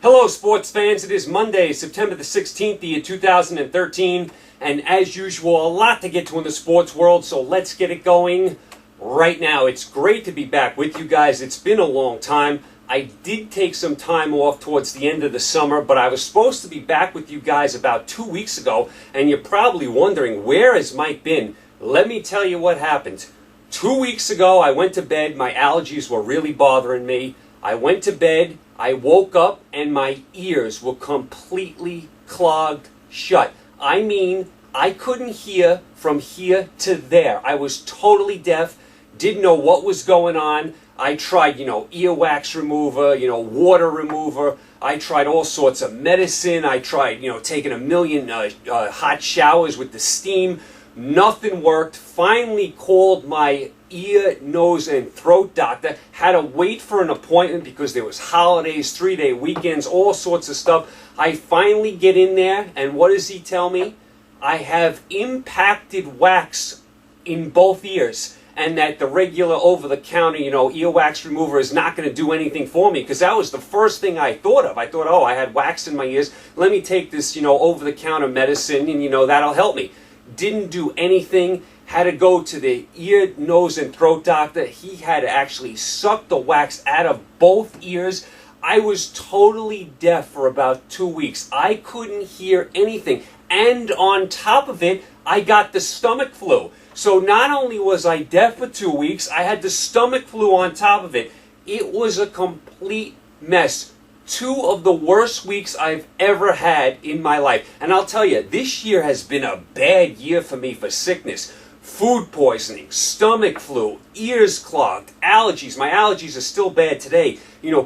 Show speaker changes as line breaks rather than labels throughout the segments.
Hello sports fans, it is Monday, September the 16th, the year 2013, and as usual, a lot to get to in the sports world, so let's get it going right now. It's great to be back with you guys. It's been a long time. I did take some time off towards the end of the summer, but I was supposed to be back with you guys about 2 weeks ago, and you're probably wondering, where has Mike been? Let me tell you what happened. 2 weeks ago, I went to bed. My allergies were really bothering me. I went to bed, I woke up, and my ears were completely clogged shut. I mean, I couldn't hear from here to there. I was totally deaf, didn't know what was going on. I tried, earwax remover, water remover. I tried all sorts of medicine. I tried, taking a million hot showers with the steam. Nothing worked. Finally called my ear, nose, and throat doctor. Had to wait for an appointment because there was holidays, 3-day weekends, all sorts of stuff. I finally get in there, and what does he tell me? I have impacted wax in both ears, and that the regular over-the-counter, earwax remover is not going to do anything for me, because that was the first thing I thought of. I thought, oh, I had wax in my ears. Let me take this, over-the-counter medicine, and, that'll help me. Didn't do anything. Had to go to the ear, nose, and throat doctor. He had to actually suck the wax out of both ears. I was totally deaf for about 2 weeks. I couldn't hear anything. And on top of it, I got the stomach flu. So not only was I deaf for 2 weeks, I had the stomach flu on top of it. It was a complete mess. 2 of the worst weeks I've ever had in my life. And I'll tell you, this year has been a bad year for me for sickness. Food poisoning, stomach flu, ears clogged, allergies. My allergies are still bad today.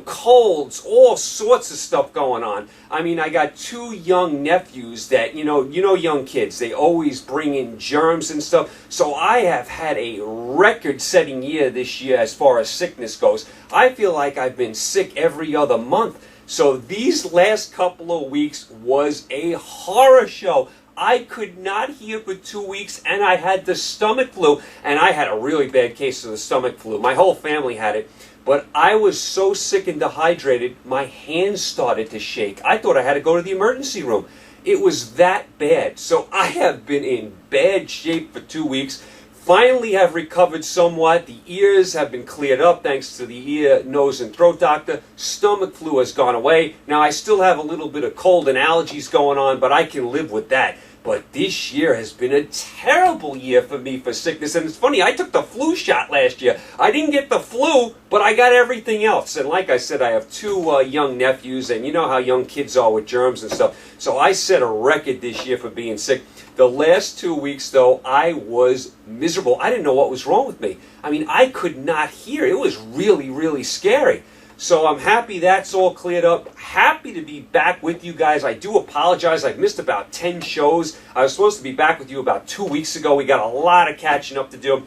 Colds, all sorts of stuff going on. I mean, I got 2 young nephews that, young kids, they always bring in germs and stuff. So I have had a record-setting year this year as far as sickness goes. I feel like I've been sick every other month. So these last couple of weeks was a horror show. I could not hear for 2 weeks, and I had the stomach flu, and I had a really bad case of the stomach flu. My whole family had it, but I was so sick and dehydrated, my hands started to shake. I thought I had to go to the emergency room. It was that bad. So I have been in bad shape for 2 weeks. Finally have recovered somewhat. The ears have been cleared up thanks to the ear, nose, and throat doctor. Stomach flu has gone away. Now I still have a little bit of cold and allergies going on, but I can live with that. But this year has been a terrible year for me for sickness. And it's funny, I took the flu shot last year. I didn't get the flu, but I got everything else. And like I said, I have 2 young nephews, and you know how young kids are with germs and stuff. So I set a record this year for being sick. The last 2 weeks, though, I was miserable. I didn't know what was wrong with me. I mean, I could not hear. It was really, really scary. So I'm happy that's all cleared up. Happy to be back with you guys. I do apologize. I've missed about 10 shows. I was supposed to be back with you about 2 weeks ago. We got a lot of catching up to do.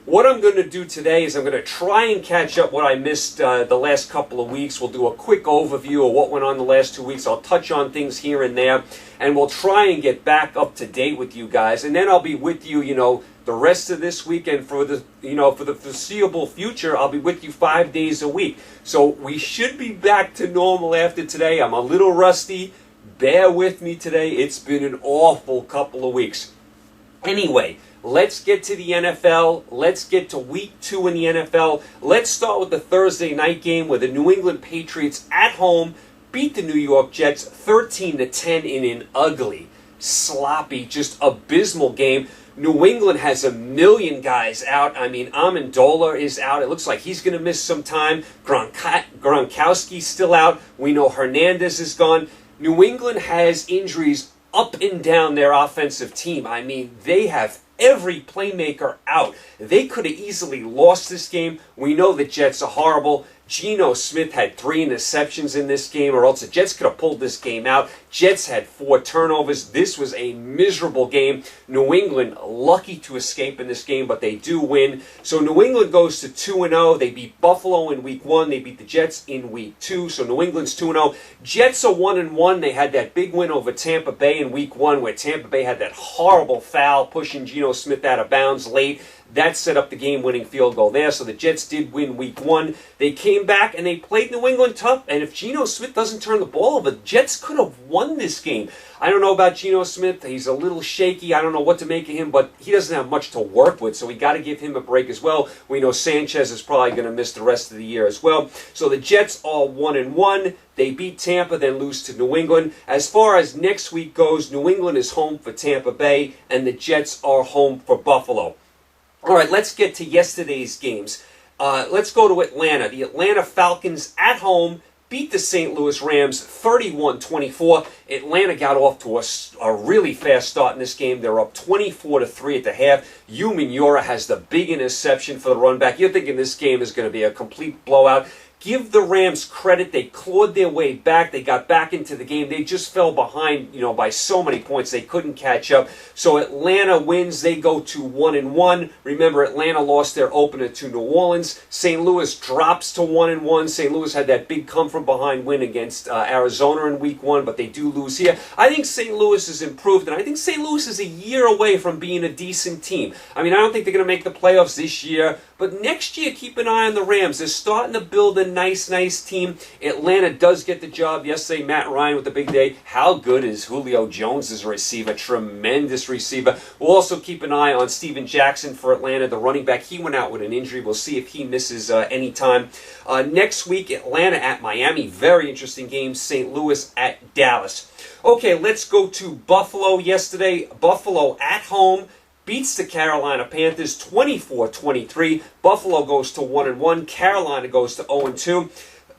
What I'm going to do today is I'm going to try and catch up what I missed the last couple of weeks. We'll do a quick overview of what went on the last 2 weeks. I'll touch on things here and there, and we'll try and get back up to date with you guys. And then I'll be with you, the rest of this week, and for the foreseeable future, I'll be with you 5 days a week. So we should be back to normal after today. I'm a little rusty. Bear with me today. It's been an awful couple of weeks. Anyway, let's get to the NFL. Let's get to week 2 in the NFL. Let's start with the Thursday night game where the New England Patriots at home beat the New York Jets 13-10 in an ugly, sloppy, just abysmal game. New England has a million guys out. I mean, Amendola is out. It looks like he's going to miss some time. Gronkowski's still out. We know Hernandez is gone. New England has injuries up and down their offensive team. I mean, they have every playmaker out. They could have easily lost this game. We know the Jets are horrible. Geno Smith had 3 interceptions in this game, or else the Jets could have pulled this game out. Jets had 4 turnovers. This was a miserable game. New England lucky to escape in this game, but they do win. So New England goes to 2-0. They beat Buffalo in week 1. They beat the Jets in week 2. So New England's 2-0. Jets are 1-1. They had that big win over Tampa Bay in week 1, where Tampa Bay had that horrible foul pushing Geno Smith out of bounds late. That set up the game-winning field goal there. So the Jets did win week 1. They came back and they played New England tough. And if Geno Smith doesn't turn the ball over, the Jets could have won this game. I don't know about Geno Smith. He's a little shaky. I don't know what to make of him, but he doesn't have much to work with, so we got to give him a break as well. We know Sanchez is probably going to miss the rest of the year as well. So the Jets are 1-1. They beat Tampa, then lose to New England. As far as next week goes, New England is home for Tampa Bay, and the Jets are home for Buffalo. All right, let's get to yesterday's games. Let's go to Atlanta. The Atlanta Falcons at home beat the St. Louis Rams 31-24. Atlanta got off to a really fast start in this game. They're up 24-3 at the half. Yura has the big interception for the run back. You're thinking this game is going to be a complete blowout. Give the Rams credit. They clawed their way back. They got back into the game. They just fell behind, by so many points. They couldn't catch up. So Atlanta wins. They go to 1-1. Remember, Atlanta lost their opener to New Orleans. St. Louis drops to 1-1. St. Louis had that big come-from-behind win against Arizona in week 1, but they do lose here. I think St. Louis has improved, and I think St. Louis is a year away from being a decent team. I don't think they're going to make the playoffs this year, but next year, keep an eye on the Rams. They're starting to build a nice team. Atlanta does get the job yesterday. Matt Ryan with the big day. How good is Julio Jones as a receiver? Tremendous receiver. We'll also keep an eye on Steven Jackson for Atlanta, the running back. He went out with an injury. We'll see if he misses any time. Next week, Atlanta at Miami. Very interesting game. St. Louis at Dallas. Okay, let's go to Buffalo yesterday. Buffalo at home beats the Carolina Panthers 24-23. Buffalo goes to 1-1. Carolina goes to 0-2.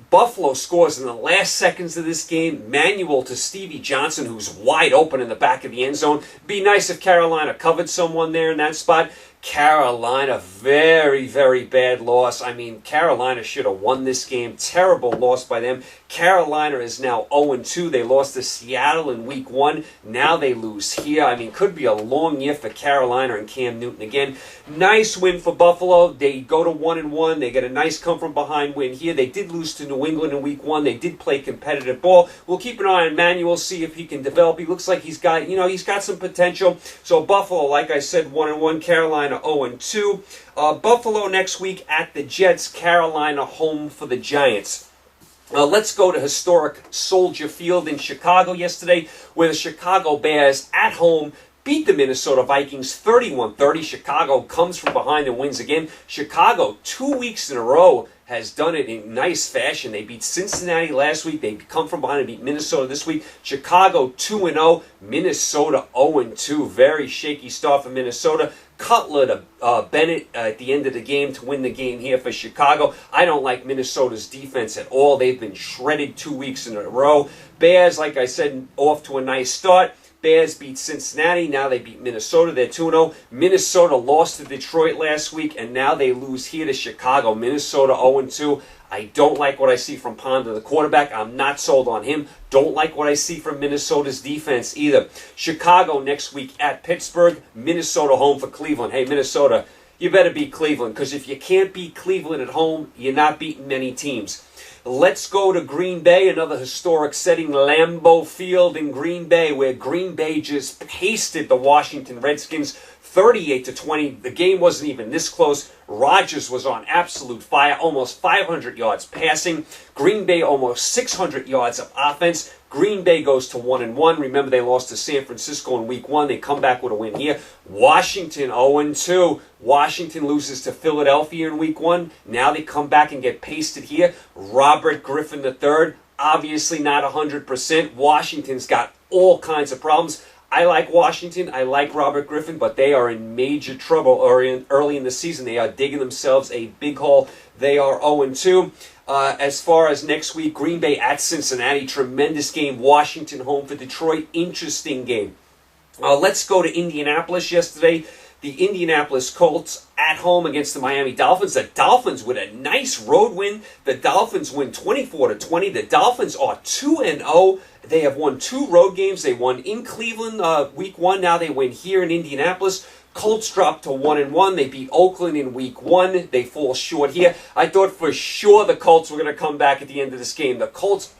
Buffalo scores in the last seconds of this game. Manual to Stevie Johnson, who's wide open in the back of the end zone. Be nice if Carolina covered someone there in that spot. Carolina, very bad loss. Carolina should have won this game. Terrible loss by them. Carolina is now 0-2. They lost to Seattle in week 1. Now they lose here. Could be a long year for Carolina and Cam Newton again. Nice win for Buffalo. They go to 1-1. They get a nice come-from-behind win here. They did lose to New England in week 1. They did play competitive ball. We'll keep an eye on Manuel, see if he can develop. He looks like he's got some potential. So Buffalo, like I said, 1-1. Carolina 0-2. Buffalo next week at the Jets. Carolina home for the Giants. Let's go to historic Soldier Field in Chicago yesterday, where the Chicago Bears at home beat the Minnesota Vikings 31-30. Chicago comes from behind and wins again. Chicago, 2 weeks in a row, has done it in nice fashion. They beat Cincinnati last week. They come from behind and beat Minnesota this week. Chicago 2-0. Minnesota 0-2. Very shaky start for Minnesota. Cutler to Bennett at the end of the game to win the game here for Chicago. I don't like Minnesota's defense at all. They've been shredded 2 weeks in a row. Bears, like I said, off to a nice start. Bears beat Cincinnati. Now they beat Minnesota. They're 2-0. Minnesota lost to Detroit last week, and now they lose here to Chicago. Minnesota 0-2. I don't like what I see from Ponder, the quarterback. I'm not sold on him. Don't like what I see from Minnesota's defense either. Chicago next week at Pittsburgh. Minnesota home for Cleveland. Hey, Minnesota, you better beat Cleveland, because if you can't beat Cleveland at home, you're not beating many teams. Let's go to Green Bay, another historic setting, Lambeau Field in Green Bay, where Green Bay just pasted the Washington Redskins 38-20. The game wasn't even this close. Rodgers was on absolute fire, almost 500 yards passing. Green Bay almost 600 yards of offense. Green Bay goes to 1-1. Remember, they lost to San Francisco in week 1. They come back with a win here. Washington 0-2. Washington loses to Philadelphia in week 1. Now they come back and get pasted here. Robert Griffin III, obviously not 100%. Washington's got all kinds of problems. I like Washington. I like Robert Griffin, but they are in major trouble early in the season. They are digging themselves a big hole. They are 0-2. As far as next week, Green Bay at Cincinnati. Tremendous game. Washington home for Detroit. Interesting game. Let's go to Indianapolis yesterday. The Indianapolis Colts at home against the Miami Dolphins. The Dolphins with a nice road win. The Dolphins win 24-20. The Dolphins are 2-0. They have won 2 road games. They won in Cleveland week 1. Now they win here in Indianapolis. Colts dropped to 1-1. They beat Oakland in week 1. They fall short here. I thought for sure the Colts were going to come back at the end of this game. The Colts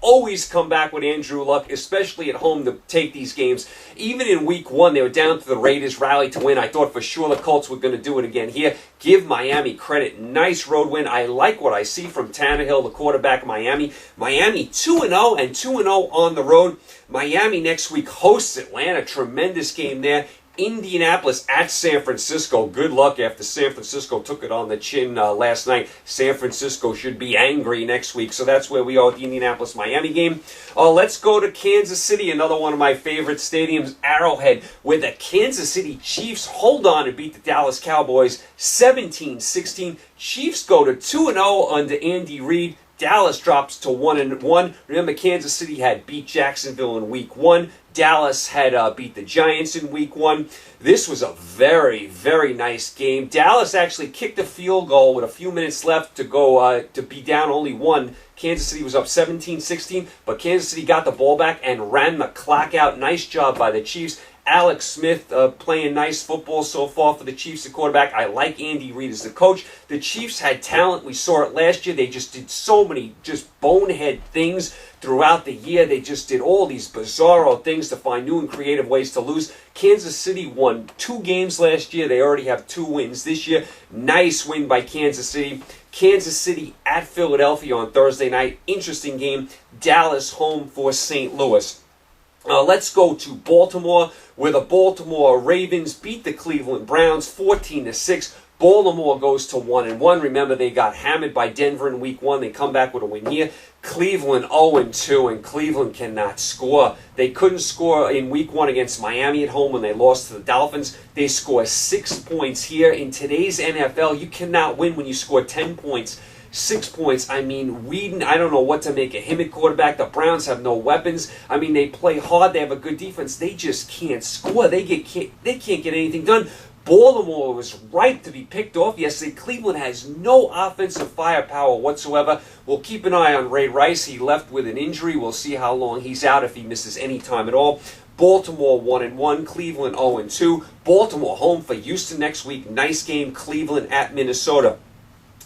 always come back with Andrew Luck, especially at home, to take these games. Even in week 1, they were down to the Raiders, rallied to win. I thought for sure the Colts were going to do it again here. Give Miami credit. Nice road win. I like what I see from Tannehill, the quarterback of Miami. Miami 2-0 and 2-0 on the road. Miami next week hosts Atlanta. Tremendous game there. Indianapolis at San Francisco. Good luck after San Francisco took it on the chin last night. San Francisco should be angry next week. So that's where we are with the Indianapolis-Miami game. Let's go to Kansas City, another one of my favorite stadiums, Arrowhead, where the Kansas City Chiefs hold on and beat the Dallas Cowboys 17-16. Chiefs go to 2-0 under Andy Reid. Dallas drops to 1-1. Remember, Kansas City had beat Jacksonville in week 1. Dallas had beat the Giants in week 1. This was a very, very nice game. Dallas actually kicked a field goal with a few minutes left to go to be down only 1. Kansas City was up 17-16, but Kansas City got the ball back and ran the clock out. Nice job by the Chiefs. Alex Smith playing nice football so far for the Chiefs, the quarterback. I like Andy Reid as the coach. The Chiefs had talent. We saw it last year. They just did so many just bonehead things throughout the year. They just did all these bizarro things to find new and creative ways to lose. Kansas City won 2 games last year. They already have 2 wins this year. Nice win by Kansas City. Kansas City at Philadelphia on Thursday night. Interesting game. Dallas home for St. Louis. Let's go to Baltimore, where the Baltimore Ravens beat the Cleveland Browns 14-6. Baltimore goes to 1-1. Remember, they got hammered by Denver in week 1. They come back with a win here. Cleveland 0-2, and Cleveland cannot score. They couldn't score in week 1 against Miami at home when they lost to the Dolphins. They score 6 points here. In today's NFL, you cannot win when you score 10 points. 6 points. I mean, Whedon, I don't know what to make of him at quarterback. The Browns have no weapons. I mean, they play hard. They have a good defense. They just can't score. They can't get anything done. Baltimore was ripe to be picked off yesterday. Cleveland has no offensive firepower whatsoever. We'll keep an eye on Ray Rice. He left with an injury. We'll see how long he's out, if he misses any time at all. Baltimore 1-1, Cleveland 0-2. Baltimore home for Houston next week. Nice game. Cleveland at Minnesota.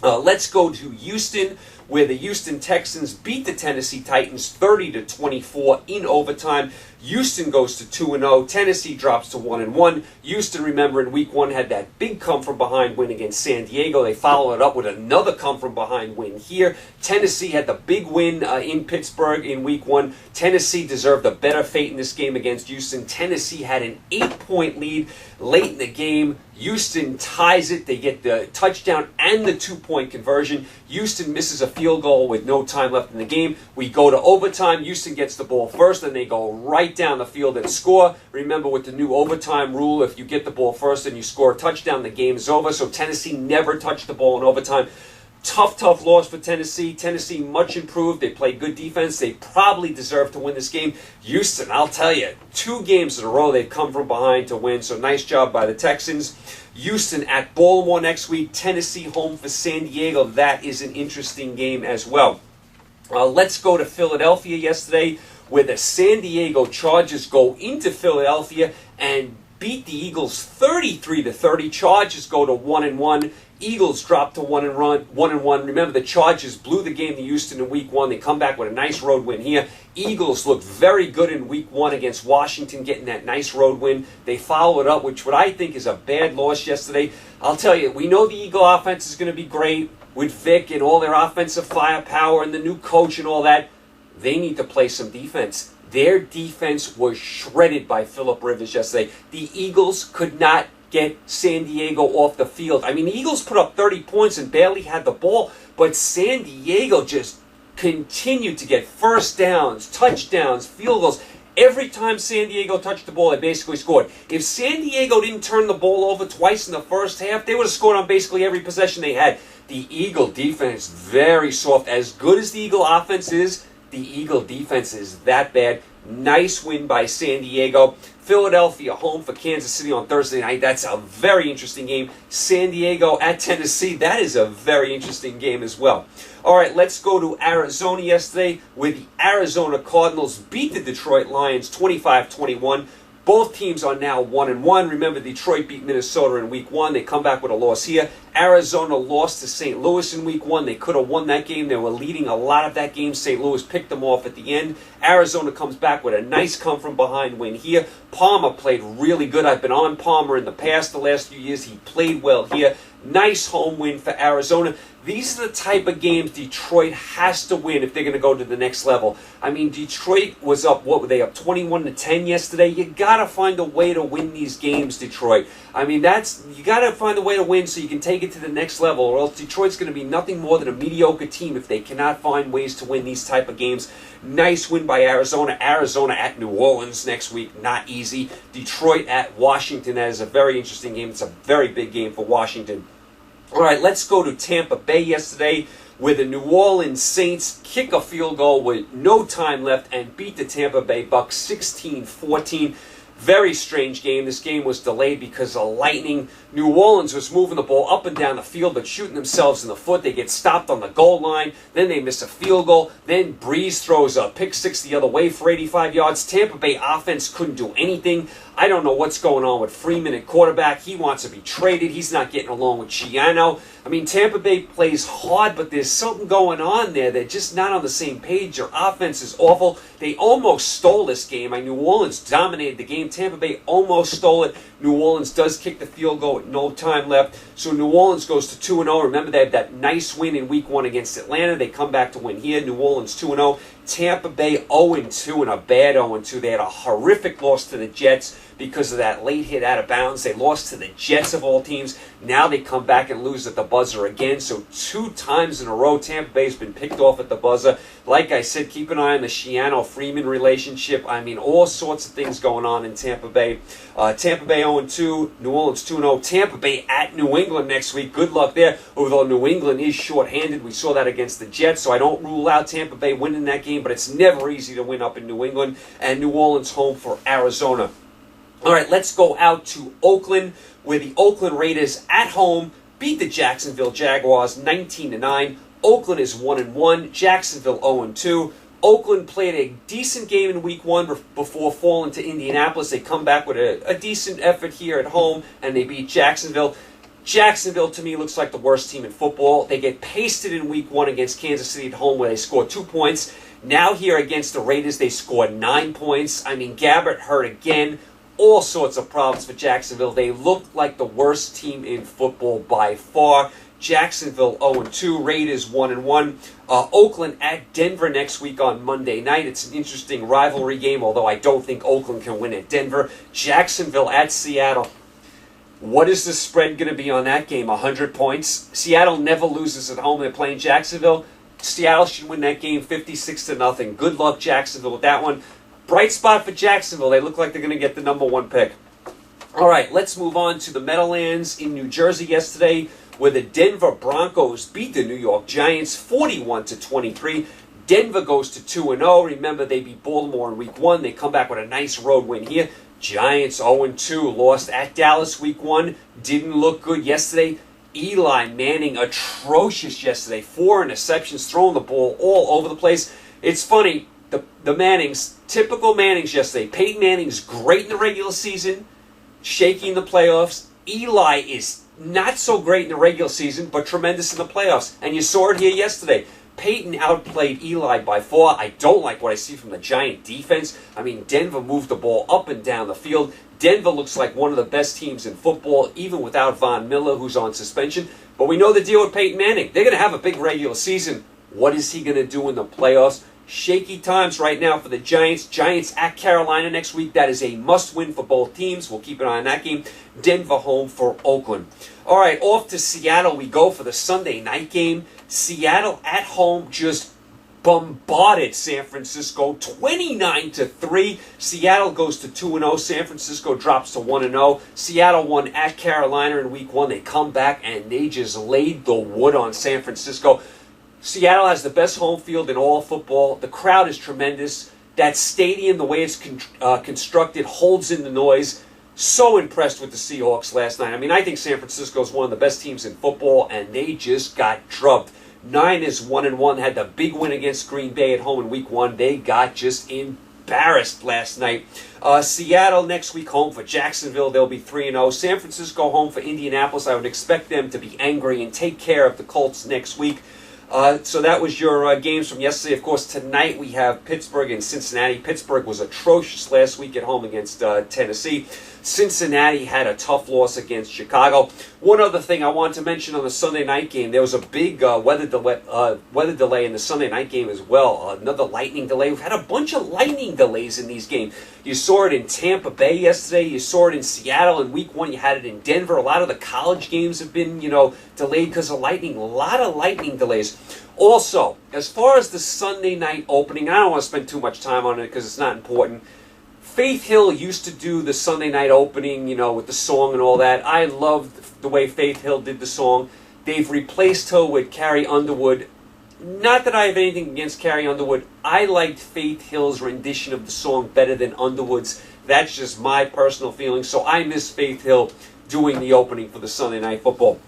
Let's go to Houston, where the Houston Texans beat the Tennessee Titans 30-24 in overtime. Houston goes to 2-0. Tennessee drops to 1-1. Houston, remember, in week 1 had that big come-from-behind win against San Diego. They followed it up with another come-from-behind win here. Tennessee had the big win in Pittsburgh in week 1. Tennessee deserved a better fate in this game against Houston. Tennessee had an 8-point lead late in the game. Houston ties it. They get the touchdown and the 2-point conversion. Houston misses a field goal with no time left in the game. We go to overtime. Houston gets the ball first, and they go right down the field and score. Remember, with the new overtime rule, if you get the ball first and you score a touchdown, the game is over. So Tennessee never touched the ball in overtime. Tough loss for Tennessee. Tennessee much improved. They play good defense. They probably deserve to win this game. Houston, I'll tell you, 2 games in a row they've come from behind to win. So nice job by the Texans. Houston at Baltimore next week. Tennessee home for San Diego. That is an interesting game as well. Let's go to Philadelphia yesterday, where the San Diego Chargers go into Philadelphia and beat the Eagles 33-30. Chargers go to 1-1. Eagles drop to 1-1. Remember, the Chargers blew the game to Houston in week 1. They come back with a nice road win here. Eagles looked very good in week 1 against Washington, getting that nice road win. They follow it up, which what I think is a bad loss yesterday. I'll tell you, we know the Eagle offense is going to be great with Vic and all their offensive firepower and the new coach and all that. They need to play some defense. Their defense was shredded by Phillip Rivers yesterday. The Eagles could not get San Diego off the field. I mean, the Eagles put up 30 points and barely had the ball, but San Diego just continued to get first downs, touchdowns, field goals. Every time San Diego touched the ball, they basically scored. If San Diego didn't turn the ball over twice in the first half, they would have scored on basically every possession they had. The Eagle defense, very soft. As good as the Eagle offense is, the Eagle defense is that bad. Nice win by San Diego. Philadelphia home for Kansas City on Thursday night. That's a very interesting game. San Diego at Tennessee. That is a very interesting game as well. All right, let's go to Arizona yesterday, where the Arizona Cardinals beat the Detroit Lions 25-21. Both teams are now 1-1. Remember, Detroit beat Minnesota in week 1. They come back with a loss here. Arizona lost to St. Louis in week 1. They could have won that game. They were leading a lot of that game. St. Louis picked them off at the end. Arizona comes back with a nice come-from-behind win here. Palmer played really good. I've been on Palmer in the past, the last few years. He played well here. Nice home win for Arizona. These are the type of games Detroit has to win if they're going to go to the next level. I mean, Detroit was up, what were they, up 21-10 yesterday? You got to find a way to win these games, Detroit. I mean, you got to find a way to win so you can take it to the next level, or else Detroit's going to be nothing more than a mediocre team if they cannot find ways to win these type of games. Nice win by Arizona. Arizona at New Orleans next week, not easy. Detroit at Washington, that is a very interesting game. It's a very big game for Washington. All right, let's go to Tampa Bay yesterday, where the New Orleans Saints kick a field goal with no time left and beat the Tampa Bay Bucks 16-14. Very strange game. This game was delayed because of lightning. New Orleans was moving the ball up and down the field but shooting themselves in the foot. They get stopped on the goal line. Then they miss a field goal. Then Breeze throws a pick six the other way for 85 yards. Tampa Bay offense couldn't do anything. I don't know what's going on with Freeman at quarterback. He wants to be traded. He's not getting along with Chiano. I mean, Tampa Bay plays hard, but there's something going on there. They're just not on the same page. Their offense is awful. They almost stole this game. New Orleans dominated the game. Tampa Bay almost stole it. New Orleans does kick the field goal with no time left. So New Orleans goes to 2-0. Remember, they had that nice win in week 1 against Atlanta. They come back to win here. New Orleans 2-0. Tampa Bay 0-2 and a bad 0-2. They had a horrific loss to the Jets because of that late hit out of bounds. They lost to the Jets of all teams. Now they come back and lose at the buzzer again. So 2 times in a row, Tampa Bay's been picked off at the buzzer. Like I said, keep an eye on the Shiano-Freeman relationship. I mean, all sorts of things going on in Tampa Bay. Tampa Bay 0-2, New Orleans 2-0. Tampa Bay at New England next week. Good luck there, although New England is shorthanded. We saw that against the Jets, so I don't rule out Tampa Bay winning that game, but it's never easy to win up in New England. And New Orleans home for Arizona. All right, let's go out to Oakland, where the Oakland Raiders at home beat the Jacksonville Jaguars 19-9. Oakland is 1-1, Jacksonville 0-2. Oakland played a decent game in week 1 before falling to Indianapolis. They come back with a decent effort here at home, and they beat Jacksonville. Jacksonville, to me, looks like the worst team in football. They get pasted in week 1 against Kansas City at home, where they score 2 points. Now here against the Raiders, they scored 9 points. I mean, Gabbert hurt again. All sorts of problems for Jacksonville. They look like the worst team in football by far. Jacksonville 0-2, Raiders 1-1. Oakland at Denver next week on Monday night. It's an interesting rivalry game, although I don't think Oakland can win at Denver. Jacksonville at Seattle. What is the spread going to be on that game? 100 points? Seattle never loses at home. They're playing Jacksonville. Seattle should win that game 56-0. Good luck, Jacksonville, with that one. Bright spot for Jacksonville. They look like they're going to get the number 1 pick. All right, let's move on to the Meadowlands in New Jersey yesterday, where the Denver Broncos beat the New York Giants 41-23. Denver goes to 2-0. Remember, they beat Baltimore in week 1. They come back with a nice road win here. Giants 0-2, lost at Dallas week 1. Didn't look good yesterday. Eli Manning atrocious yesterday. 4 interceptions, throwing the ball all over the place. It's funny. The Mannings, typical Mannings yesterday. Peyton Manning's great in the regular season, shaking the playoffs. Eli is not so great in the regular season, but tremendous in the playoffs. And you saw it here yesterday. Peyton outplayed Eli by far. I don't like what I see from the Giant defense. I mean, Denver moved the ball up and down the field. Denver looks like one of the best teams in football, even without Von Miller, who's on suspension. But we know the deal with Peyton Manning. They're going to have a big regular season. What is he going to do in the playoffs? Shaky times right now for the Giants. Giants at Carolina next week. That is a must-win for both teams. We'll keep an eye on that game. Denver home for Oakland. All right, off to Seattle we go for the Sunday night game. Seattle at home just bombarded San Francisco 29-3. Seattle goes to 2-0. San Francisco drops to 1-0. Seattle won at Carolina in week 1. They come back and they just laid the wood on San Francisco. Seattle has the best home field in all football. The crowd is tremendous. That stadium, the way it's constructed, holds in the noise. So impressed with the Seahawks last night. I mean, I think San Francisco is one of the best teams in football, and they just got drubbed. Niners 1-1, had the big win against Green Bay at home in week 1. They got just embarrassed last night. Seattle next week home for Jacksonville. They'll be 3-0. San Francisco home for Indianapolis. I would expect them to be angry and take care of the Colts next week. So that was your games from yesterday. Of course, tonight we have Pittsburgh and Cincinnati. Pittsburgh was atrocious last week at home against Tennessee. Cincinnati had a tough loss against Chicago. One other thing I wanted to mention on the Sunday night game, there was a big weather delay in the Sunday night game as well. Another lightning delay. We've had a bunch of lightning delays in these games. You saw it in Tampa Bay yesterday. You saw it in Seattle in week 1. You had it in Denver. A lot of the college games have been, delayed because of lightning. A lot of lightning delays. Also, as far as the Sunday night opening, I don't want to spend too much time on it because it's not important. Faith Hill used to do the Sunday night opening, with the song and all that. I loved the way Faith Hill did the song. They've replaced her with Carrie Underwood. Not that I have anything against Carrie Underwood. I liked Faith Hill's rendition of the song better than Underwood's. That's just my personal feeling. So I miss Faith Hill doing the opening for the Sunday Night Football.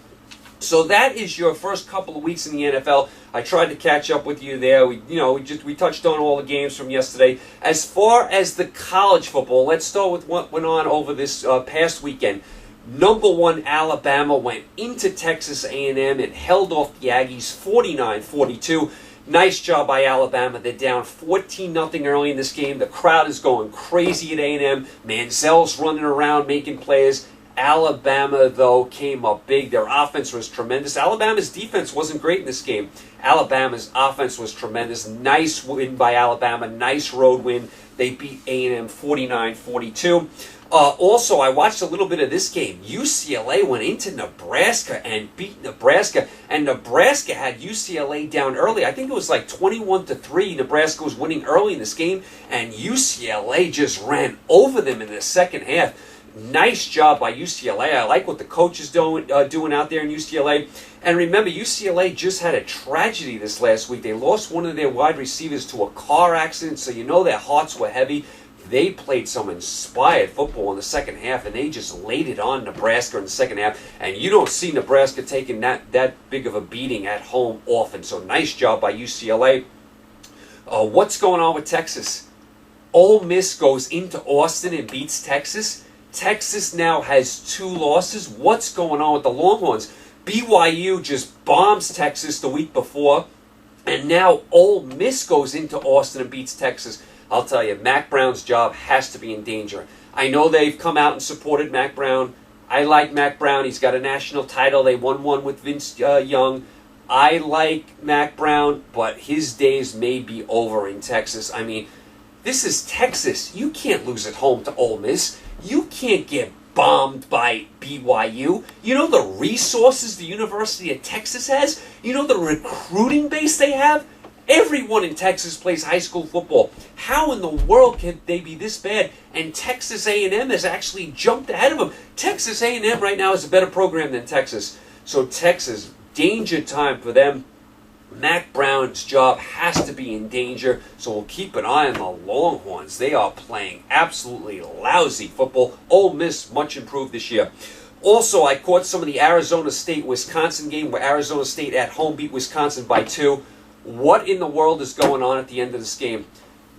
So that is your first couple of weeks in the NFL. I tried to catch up with you there. We touched on all the games from yesterday. As far as the college football, let's start with what went on over this past weekend. Number 1 Alabama went into Texas A&M and held off the Aggies 49-42. Nice job by Alabama. They're down 14-0 early in this game. The crowd is going crazy at A&M. Manziel's running around making plays. Alabama, though, came up big. Their offense was tremendous. Alabama's defense wasn't great in this game. Alabama's offense was tremendous. Nice win by Alabama. Nice road win. They beat A&M 49-42. Also, I watched a little bit of this game. UCLA went into Nebraska and beat Nebraska. And Nebraska had UCLA down early. I think it was like 21-3. Nebraska was winning early in this game. And UCLA just ran over them in the second half. Nice job by UCLA. I like what the coach is doing out there in UCLA. And remember, UCLA just had a tragedy this last week. They lost one of their wide receivers to a car accident, so their hearts were heavy. They played some inspired football in the second half, and they just laid it on Nebraska in the second half. And you don't see Nebraska taking that big of a beating at home often. So nice job by UCLA. What's going on with Texas? Ole Miss goes into Austin and beats Texas. Texas now has 2 losses. What's going on with the Longhorns? BYU just bombs Texas the week before, and now Ole Miss goes into Austin and beats Texas. I'll tell you, Mac Brown's job has to be in danger. I know they've come out and supported Mac Brown. I like Mac Brown. He's got a national title. They won one with Vince Young. I like Mac Brown, but his days may be over in Texas. I mean, this is Texas. You can't lose at home to Ole Miss. You can't get bombed by BYU. You know the resources the University of Texas has? You know the recruiting base they have? Everyone in Texas plays high school football. How in the world can they be this bad? And Texas A&M has actually jumped ahead of them. Texas A&M right now is a better program than Texas. So Texas, danger time for them. Mac Brown's job has to be in danger, so we'll keep an eye on the Longhorns. They are playing absolutely lousy football. Ole Miss, much improved this year. Also, I caught some of the Arizona State-Wisconsin game where Arizona State at home beat Wisconsin by 2. What in the world is going on at the end of this game?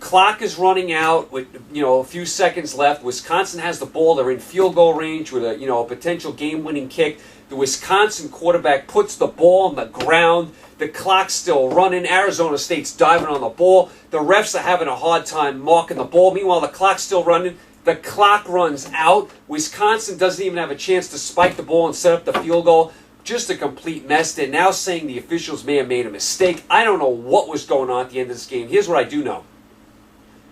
Clock is running out with a few seconds left. Wisconsin has the ball. They're in field goal range with a potential game-winning kick. The Wisconsin quarterback puts the ball on the ground. The clock's still running. Arizona State's diving on the ball. The refs are having a hard time marking the ball. Meanwhile, the clock's still running. The clock runs out. Wisconsin doesn't even have a chance to spike the ball and set up the field goal. Just a complete mess. They're now saying the officials may have made a mistake. I don't know what was going on at the end of this game. Here's what I do know.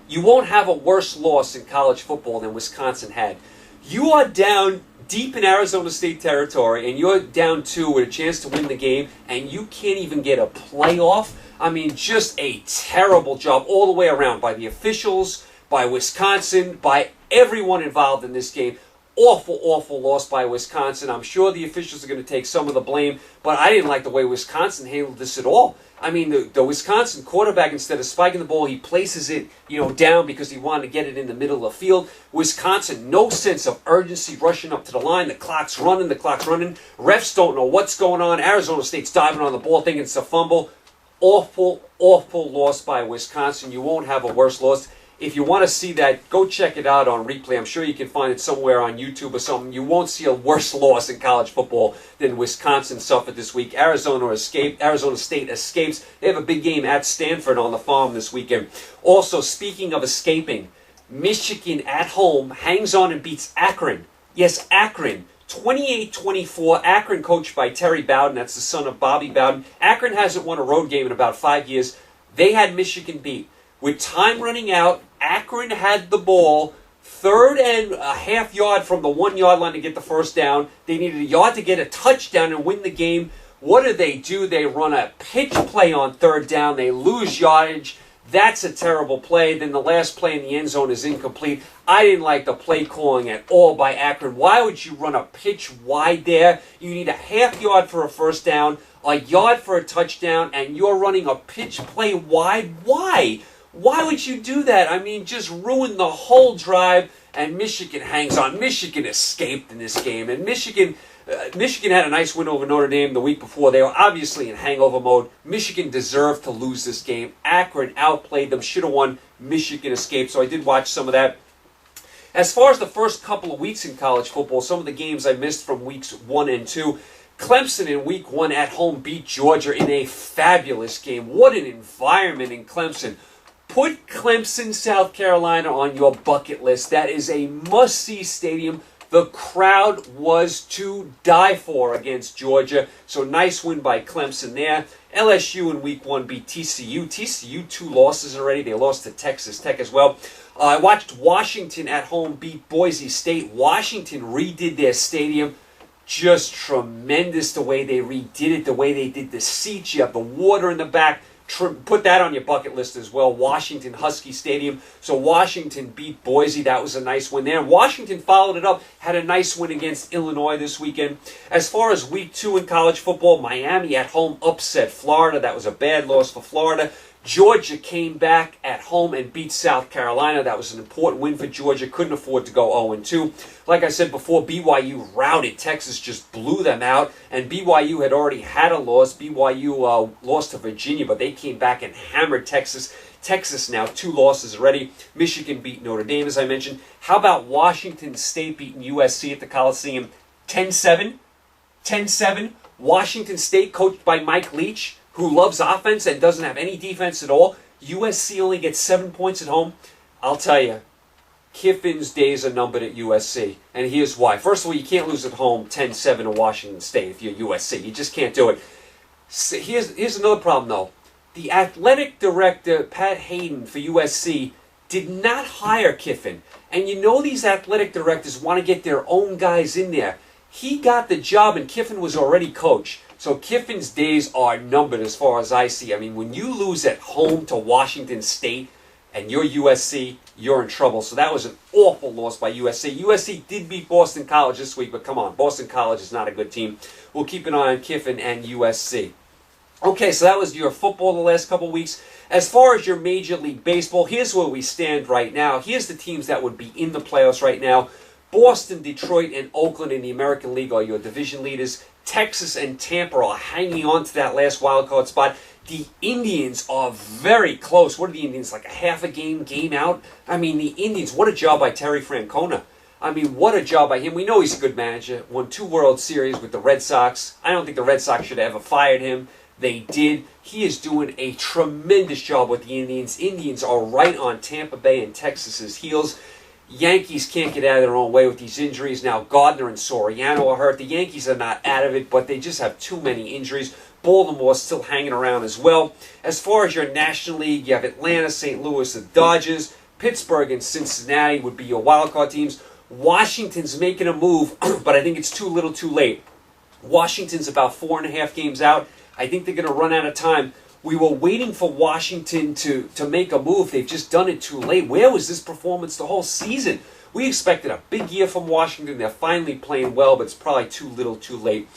You won't have a worse loss in college football than Wisconsin had. You are down deep in Arizona State territory, and you're down 2 with a chance to win the game, and you can't even get a playoff. I mean, just a terrible job all the way around by the officials, by Wisconsin, by everyone involved in this game. Awful, awful loss by Wisconsin. I'm sure the officials are going to take some of the blame, but I didn't like the way Wisconsin handled this at all. I mean, the Wisconsin quarterback, instead of spiking the ball, he places it, down because he wanted to get it in the middle of the field. Wisconsin, no sense of urgency, rushing up to the line. The clock's running. Refs don't know what's going on. Arizona State's diving on the ball, thinking it's a fumble. Awful, awful loss by Wisconsin. You won't have a worse loss. If you want to see that, go check it out on replay. I'm sure you can find it somewhere on YouTube or something. You won't see a worse loss in college football than Wisconsin suffered this week. Arizona State escapes. They have a big game at Stanford on the farm this weekend. Also, speaking of escaping, Michigan at home hangs on and beats Akron. Yes, Akron. 28-24. Akron coached by Terry Bowden. That's the son of Bobby Bowden. Akron hasn't won a road game in about 5 years. They had Michigan beat. With time running out, Akron had the ball 3rd and a half yard from the 1 yard line to get the first down. They needed a yard to get a touchdown and win the game. What do? They run a pitch play on 3rd down. They lose yardage. That's a terrible play. Then the last play in the end zone is incomplete. I didn't like the play calling at all by Akron. Why would you run a pitch wide there? You need a half yard for a first down, a yard for a touchdown, and you're running a pitch play wide. Why? Why would you do that? I mean, just ruin the whole drive, and Michigan hangs on. Michigan escaped in this game, and Michigan had a nice win over Notre Dame the week before. They were obviously in hangover mode. Michigan deserved to lose this game. Akron outplayed them, should have won. Michigan escaped, so I did watch some of that. As far as the first couple of weeks in college football, some of the games I missed from weeks 1 and 2, Clemson in week 1 at home beat Georgia in a fabulous game. What an environment in Clemson. Put Clemson, South Carolina on your bucket list. That is a must-see stadium. The crowd was to die for against Georgia. So nice win by Clemson there. LSU in week 1 beat TCU. TCU 2 losses already. They lost to Texas Tech as well. I watched Washington at home beat Boise State. Washington redid their stadium. Just tremendous the way they redid it, the way they did the seats. You have the water in the back. Put that on your bucket list as well. Washington Husky Stadium. So Washington beat Boise. That was a nice win there. Washington followed it up. Had a nice win against Illinois this weekend. As far as week 2 in college football, Miami at home upset Florida. That was a bad loss for Florida. Georgia came back at home and beat South Carolina. That was an important win for Georgia. Couldn't afford to go 0-2. Like I said before, BYU routed Texas, just blew them out. And BYU had already had a loss. BYU lost to Virginia, but they came back and hammered Texas. Texas now 2 losses already. Michigan beat Notre Dame, as I mentioned. How about Washington State beating USC at the Coliseum 10-7? 10-7. Washington State, coached by Mike Leach, who loves offense and doesn't have any defense at all. USC only gets 7 points at home. I'll tell you, Kiffin's days are numbered at USC, and here's why. First of all, you can't lose at home 10-7 to Washington State if you're USC. You just can't do it. So here's another problem, though. The athletic director, Pat Hayden, for USC, did not hire Kiffin. And you know these athletic directors want to get their own guys in there. He got the job, and Kiffin was already coach. So Kiffin's days are numbered as far as I see. I mean, when you lose at home to Washington State and you're USC, you're in trouble. So that was an awful loss by USC. USC did beat Boston College this week, but come on, Boston College is not a good team. We'll keep an eye on Kiffin and USC. Okay, so that was your football the last couple weeks. As far as your Major League Baseball, here's where we stand right now. Here's the teams that would be in the playoffs right now. Boston, Detroit, and Oakland in the American League are your division leaders. Texas and Tampa are hanging on to that last wild card spot. The Indians are very close. What are the Indians, like a half a game out? I mean, the Indians, what a job by Terry Francona. I mean, what a job by him. We know he's a good manager. Won 2 World Series with the Red Sox. I don't think the Red Sox should have ever fired him. They did. He is doing a tremendous job with the Indians. Indians are right on Tampa Bay and Texas's heels. Yankees can't get out of their own way with these injuries. Now Gardner and Soriano are hurt. The Yankees are not out of it, but they just have too many injuries. Baltimore's still hanging around as well. As far as your National League, you have Atlanta, St. Louis, the Dodgers. Pittsburgh and Cincinnati would be your wildcard teams. Washington's making a move, but I think it's too little too late. Washington's about 4.5 games out. I think they're going to run out of time. We were waiting for Washington to make a move. They've just done it too late. Where was this performance the whole season? We expected a big year from Washington. They're finally playing well, but it's probably too little too late.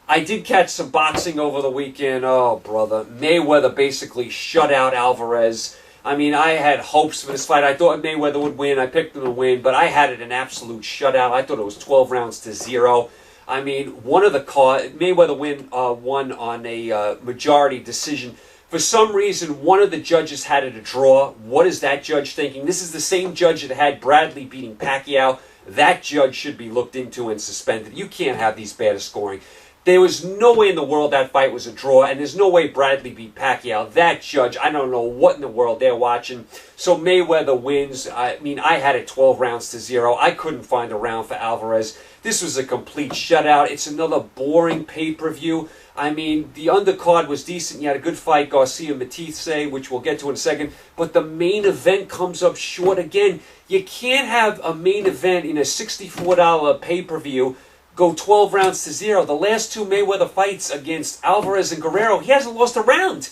I did catch some boxing over the weekend. Oh, brother. Mayweather basically shut out Alvarez. I mean, I had hopes for this fight. I thought Mayweather would win. I picked him to win, but I had it an absolute shutout. I thought it was 12 rounds to 0. I mean, one of the Mayweather won on a majority decision. For some reason, one of the judges had it a draw. What is that judge thinking? This is the same judge that had Bradley beating Pacquiao. That judge should be looked into and suspended. You can't have these bad of scoring. There was no way in the world that fight was a draw, and there's no way Bradley beat Pacquiao. That judge, I don't know what in the world they're watching. So Mayweather wins. I mean, I had it 12 rounds to 0. I couldn't find a round for Alvarez. This was a complete shutout. It's another boring pay-per-view. I mean, the undercard was decent. You had a good fight, Garcia-Matisse, which we'll get to in a second. But the main event comes up short again. You can't have a main event in a $64 pay-per-view go 12 rounds to 0. The last two Mayweather fights against Alvarez and Guerrero, he hasn't lost a round.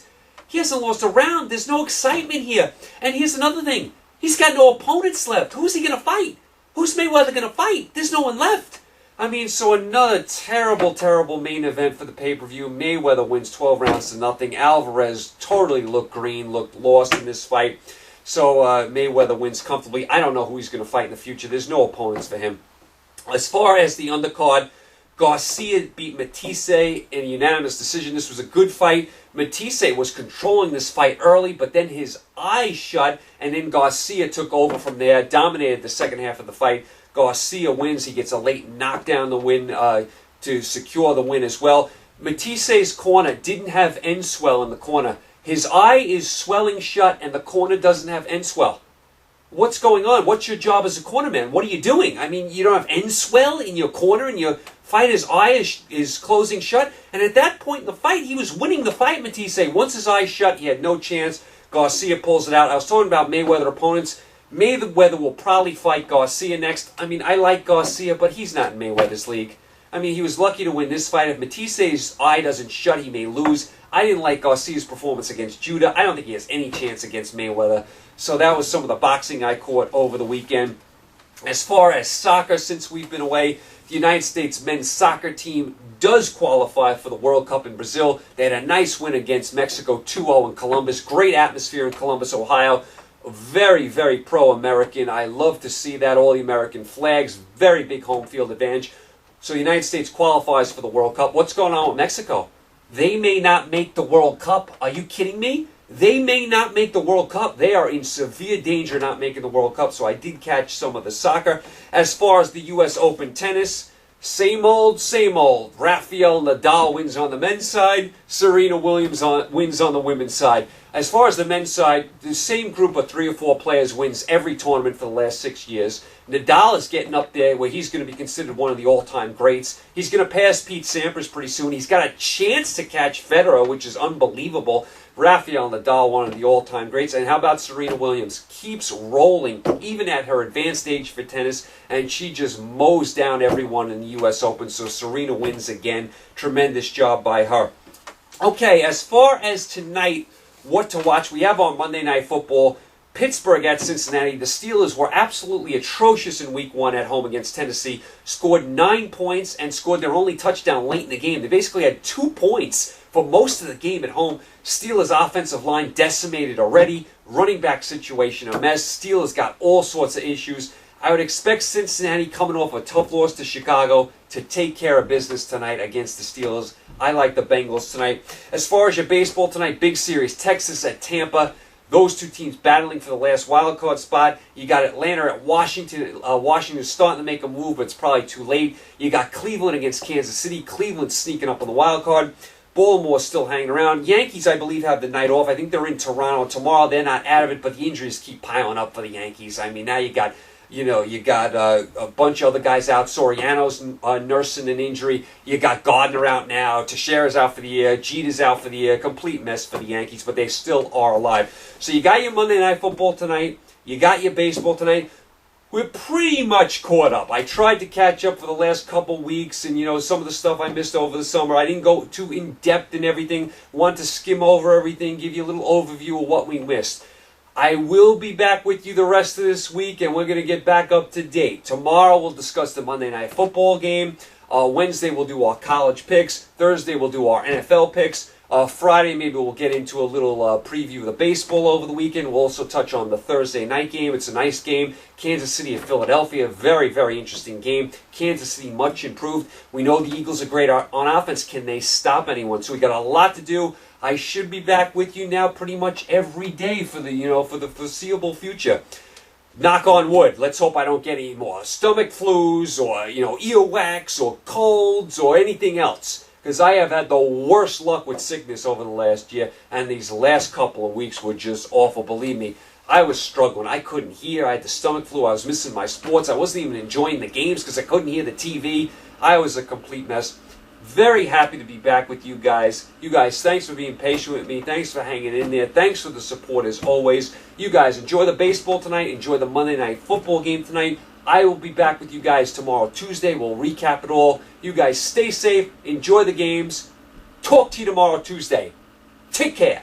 He hasn't lost a round. There's no excitement here. And here's another thing. He's got no opponents left. Who's he going to fight? Who's Mayweather going to fight? There's no one left. I mean, so another terrible, terrible main event for the pay-per-view. Mayweather wins 12 rounds to nothing. Alvarez totally looked green, looked lost in this fight. So Mayweather wins comfortably. I don't know who he's going to fight in the future. There's no opponents for him. As far as the undercard, Garcia beat Matisse in a unanimous decision. This was a good fight. Matisse was controlling this fight early, but then his eyes shut, and then Garcia took over from there, dominated the second half of the fight. Garcia wins. He gets a late knockdown to win to secure the win as well. Matisse's corner didn't have end swell in the corner. His eye is swelling shut, and the corner doesn't have end swell. What's going on? What's your job as a cornerman? What are you doing? I mean, you don't have end swell in your corner and your fighter's eye is closing shut. And at that point in the fight, he was winning the fight, Matisse. Once his eyes shut, he had no chance. Garcia pulls it out. I was talking about Mayweather opponents. Mayweather will probably fight Garcia next. I mean, I like Garcia, but he's not in Mayweather's league. I mean, he was lucky to win this fight. If Matisse's eye doesn't shut, he may lose. I didn't like Garcia's performance against Judah. I don't think he has any chance against Mayweather. So that was some of the boxing I caught over the weekend. As far as soccer, since we've been away, the United States men's soccer team does qualify for the World Cup in Brazil. They had a nice win against Mexico 2-0 in Columbus. Great atmosphere in Columbus, Ohio. Very, very pro-American. I love to see that. All the American flags. Very big home field advantage. So the United States qualifies for the World Cup. What's going on with Mexico? They may not make the World Cup. Are you kidding me? They may not make the World Cup. They are in severe danger not making the World Cup, so I did catch some of the soccer. As far as the U.S. Open tennis, same old, same old. Rafael Nadal wins on the men's side. Serena Williams wins on the women's side. As far as the men's side, the same group of 3 or 4 players wins every tournament for the last 6 years. Nadal is getting up there where he's going to be considered one of the all-time greats. He's going to pass Pete Sampras pretty soon. He's got a chance to catch Federer, which is unbelievable. Rafael Nadal, one of the all-time greats. And how about Serena Williams? Keeps rolling, even at her advanced age for tennis, and she just mows down everyone in the U.S. Open. So Serena wins again. Tremendous job by her. Okay, as far as tonight, what to watch, we have on Monday Night Football, Pittsburgh at Cincinnati. The Steelers were absolutely atrocious in Week 1 at home against Tennessee. Scored 9 points and scored their only touchdown late in the game. They basically had 2 points for most of the game at home. Steelers' offensive line decimated already. Running back situation a mess. Steelers got all sorts of issues. I would expect Cincinnati, coming off a tough loss to Chicago, to take care of business tonight against the Steelers. I like the Bengals tonight. As far as your baseball tonight, big series. Texas at Tampa. Those two teams battling for the last wild card spot. You got Atlanta at Washington. Washington's starting to make a move, but it's probably too late. You got Cleveland against Kansas City. Cleveland's sneaking up on the wild card. Baltimore's still hanging around. Yankees, I believe, have the night off. I think they're in Toronto tomorrow. They're not out of it, but the injuries keep piling up for the Yankees. I mean, now you got a bunch of other guys out. Soriano's nursing an injury. You got Gardner out now. Teixeira's out for the year. Jeter's out for the year. Complete mess for the Yankees, but they still are alive. So you got your Monday Night Football tonight. You got your baseball tonight. We're pretty much caught up. I tried to catch up for the last couple weeks, and some of the stuff I missed over the summer. I didn't go too in-depth in everything. Want to skim over everything, give you a little overview of what we missed. I will be back with you the rest of this week, and we're going to get back up to date. Tomorrow we'll discuss the Monday Night Football game. Wednesday we'll do our college picks. Thursday we'll do our NFL picks. Friday maybe we'll get into a little preview of the baseball over the weekend. We'll also touch on the Thursday night game. It's a nice game. Kansas City and Philadelphia, very, very interesting game. Kansas City much improved. We know the Eagles are great on offense. Can they stop anyone? So we got a lot to do. I should be back with you now pretty much every day for the foreseeable future. Knock on wood. Let's hope I don't get any more stomach flus or, earwax or colds or anything else. Because I have had the worst luck with sickness over the last year, and these last couple of weeks were just awful. Believe me, I was struggling. I couldn't hear. I had the stomach flu. I was missing my sports. I wasn't even enjoying the games because I couldn't hear the TV. I was a complete mess. Very happy to be back with you guys. You guys, thanks for being patient with me. Thanks for hanging in there. Thanks for the support as always. You guys, enjoy the baseball tonight. Enjoy the Monday Night Football game tonight. I will be back with you guys tomorrow, Tuesday. We'll recap it all. You guys stay safe. Enjoy the games. Talk to you tomorrow, Tuesday. Take care.